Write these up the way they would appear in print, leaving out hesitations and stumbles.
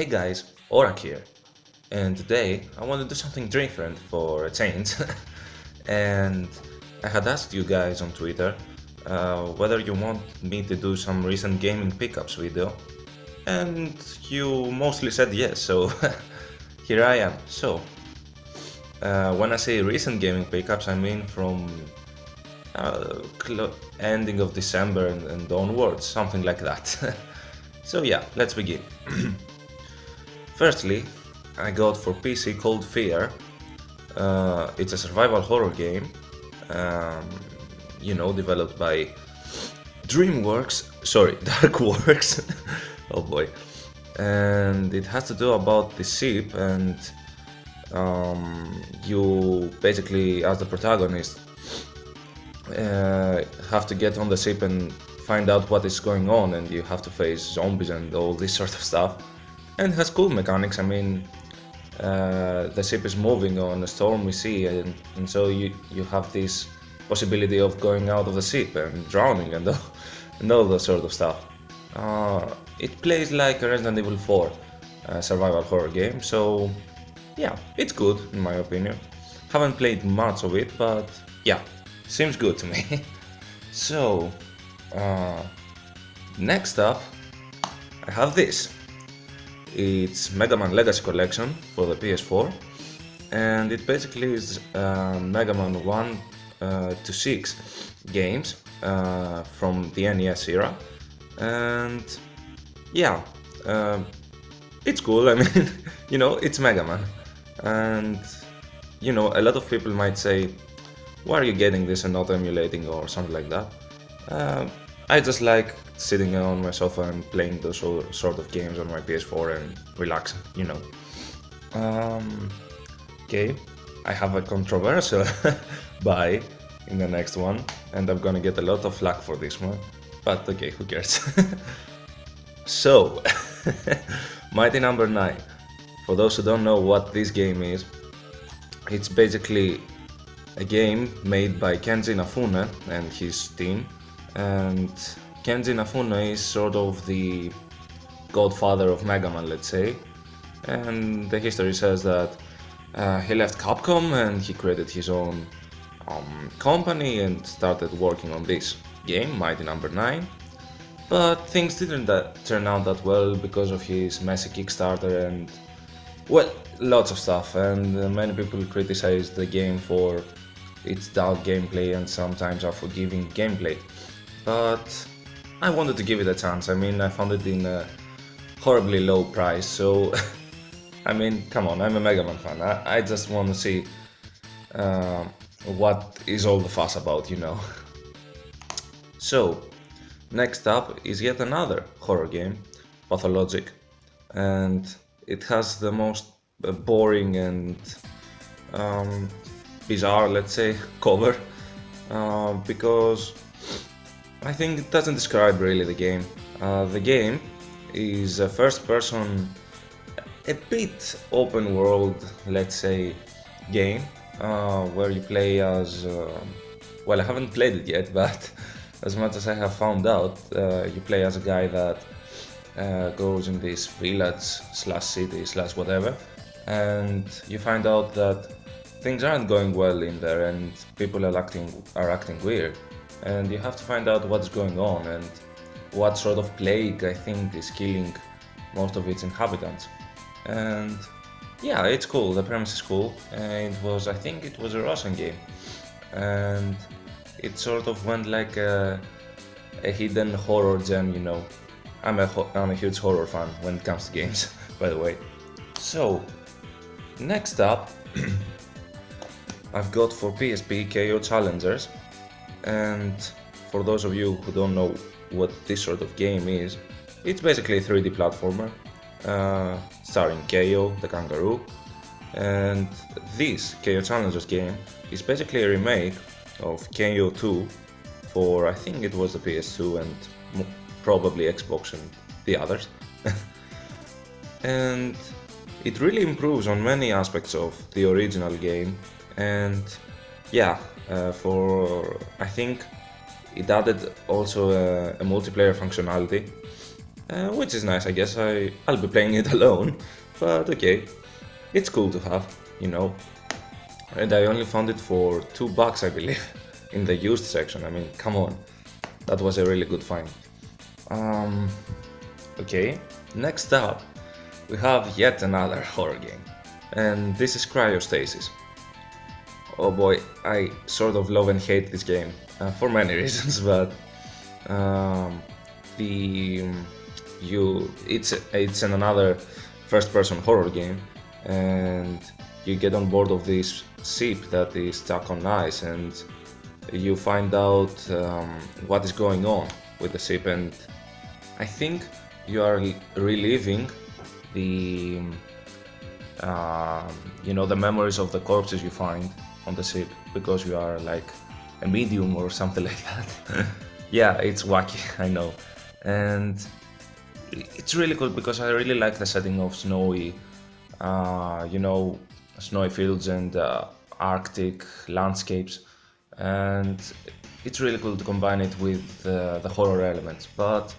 Hey guys, Orack here, and today I want to do something different for a change. And I had asked you guys on Twitter whether you want me to do some recent gaming pickups video, and you mostly said yes, so here I am. So, when I say recent gaming pickups, I mean from ending of December and onwards, something like that. So yeah, let's begin. Firstly, I got for PC Cold Fear. It's a survival horror game, developed by Darkworks. Oh boy. And it has to do about the ship, and you basically, as the protagonist, have to get on the ship and find out what is going on, and you have to face zombies and all this sort of stuff. And it has cool mechanics. I mean, the ship is moving on a stormy sea, and so you have this possibility of going out of the ship and drowning and all that sort of stuff. It plays like a Resident Evil 4 survival horror game, so yeah, it's good in my opinion. Haven't played much of it, but yeah, seems good to me. So, next up, I have this. It's Mega Man Legacy Collection for the PS4, and it basically is Mega Man 1 to 6 games from the NES era, and yeah, it's cool. I mean, it's Mega Man, and a lot of people might say, why are you getting this and not emulating or something like that? I just like sitting on my sofa and playing those sort of games on my PS4 and relaxing, Okay, I have a controversial buy in the next one, and I'm gonna get a lot of flack for this one, but okay, who cares? So, Mighty Number 9. For those who don't know what this game is, it's basically a game made by Kenji Inafune and his team, and Kenji Inafune is sort of the godfather of Mega Man, let's say, and the history says that he left Capcom and he created his own company and started working on this game, Mighty Number 9, but things didn't turn out that well because of his messy Kickstarter and, well, lots of stuff, and many people criticized the game for its dull gameplay and sometimes unforgiving gameplay, but I wanted to give it a chance. I mean, I found it in a horribly low price, so I mean, come on, I'm a Mega Man fan. I just want to see what is all the fuss about, So, next up is yet another horror game, Pathologic, and it has the most boring and bizarre, let's say, cover, because I think it doesn't describe really the game. The game is a first-person, a bit open world, let's say, game, where you play as, well, I haven't played it yet, but as much as I have found out, you play as a guy that goes in this village slash city slash whatever, and you find out that things aren't going well in there and people are acting weird, and you have to find out what's going on and what sort of plague, I think, is killing most of its inhabitants. And yeah, it's cool, the premise is cool, and I think it was a Russian game, and it sort of went like a hidden horror gem, I'm a huge horror fan when it comes to games, by the way. So, next up, I've got for PSP KO Challengers, and for those of you who don't know what this sort of game is, it's basically a 3D platformer, starring KO, the kangaroo, and this KO Challengers game is basically a remake of KO 2 for, I think it was the PS2 and probably Xbox and the others. And it really improves on many aspects of the original game, and yeah, I think it added also a multiplayer functionality, which is nice, I guess. I'll be playing it alone, but okay, it's cool to have, you know. And I only found it for $2, I believe, in the used section. I mean, come on, that was a really good find. Okay, next up, we have yet another horror game, and this is Cryostasis. Oh boy, I sort of love and hate this game for many reasons, but um, the it's another first-person horror game, and you get on board of this ship that is stuck on ice, and you find out what is going on with the ship, and I think you are reliving the the memories of the corpses you find on the ship because you are like a medium or something like that. Yeah, it's wacky, I know, and it's really cool because I really like the setting of snowy, snowy fields and Arctic landscapes, and it's really cool to combine it with the horror elements. But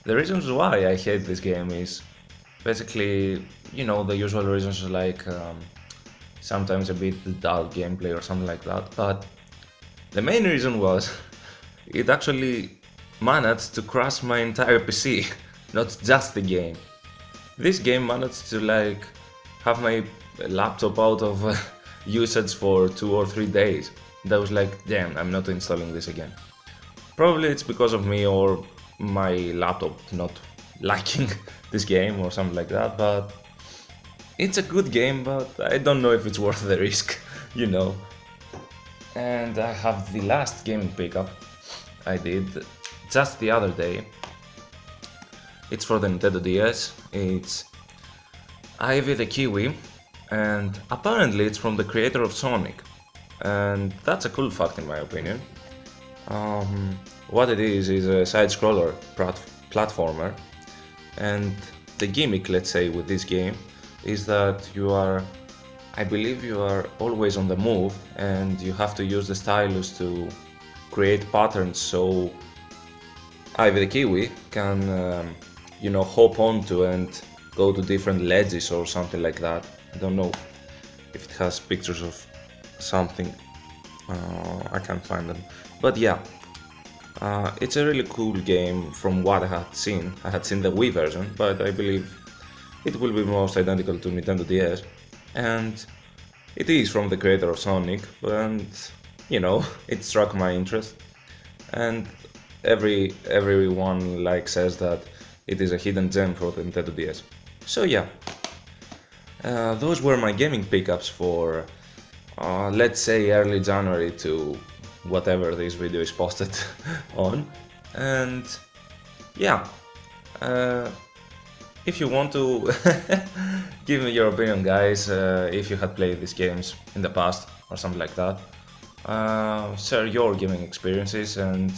the reasons why I hate this game is basically, the usual reasons like sometimes a bit dull gameplay or something like that. But the main reason was it actually managed to crash my entire PC, not just the game. This game managed to like have my laptop out of usage for 2 or 3 days. And I was like, damn, I'm not installing this again. Probably it's because of me or my laptop not liking this game or something like that, but it's a good game, but I don't know if it's worth the risk, you know. And I have the last gaming pickup I did just the other day. It's for the Nintendo DS. It's Ivy the Kiwi, and apparently it's from the creator of Sonic, and that's a cool fact in my opinion. What it is a side-scroller platformer, and the gimmick, let's say, with this game is that I believe you are always on the move, and you have to use the stylus to create patterns so Ivy the Kiwi can, hop onto and go to different ledges or something like that. I don't know if it has pictures of something, I can't find them, but yeah. It's a really cool game from what I had seen. I had seen the Wii version, but I believe it will be most identical to Nintendo DS. And it is from the creator of Sonic, and it struck my interest. And everyone says that it is a hidden gem for the Nintendo DS. So yeah, those were my gaming pickups for let's say early January to whatever this video is posted on. And yeah, if you want to give me your opinion, guys, if you had played these games in the past or something like that, share your gaming experiences, and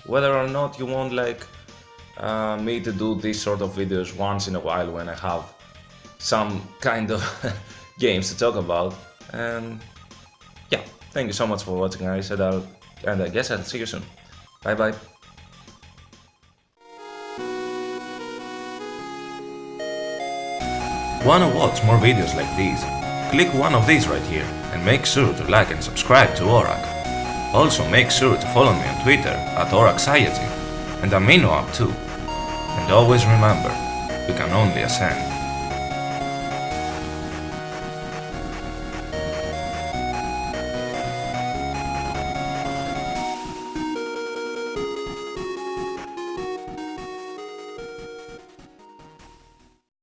whether or not you want me to do these sort of videos once in a while when I have some kind of games to talk about. And yeah, thank you so much for watching, guys, and I guess I'll see you soon. Bye bye. Wanna watch more videos like these? Click one of these right here and make sure to like and subscribe to Orack. Also make sure to follow me on Twitter at Orack and Amino Up too. And always remember, we can only ascend.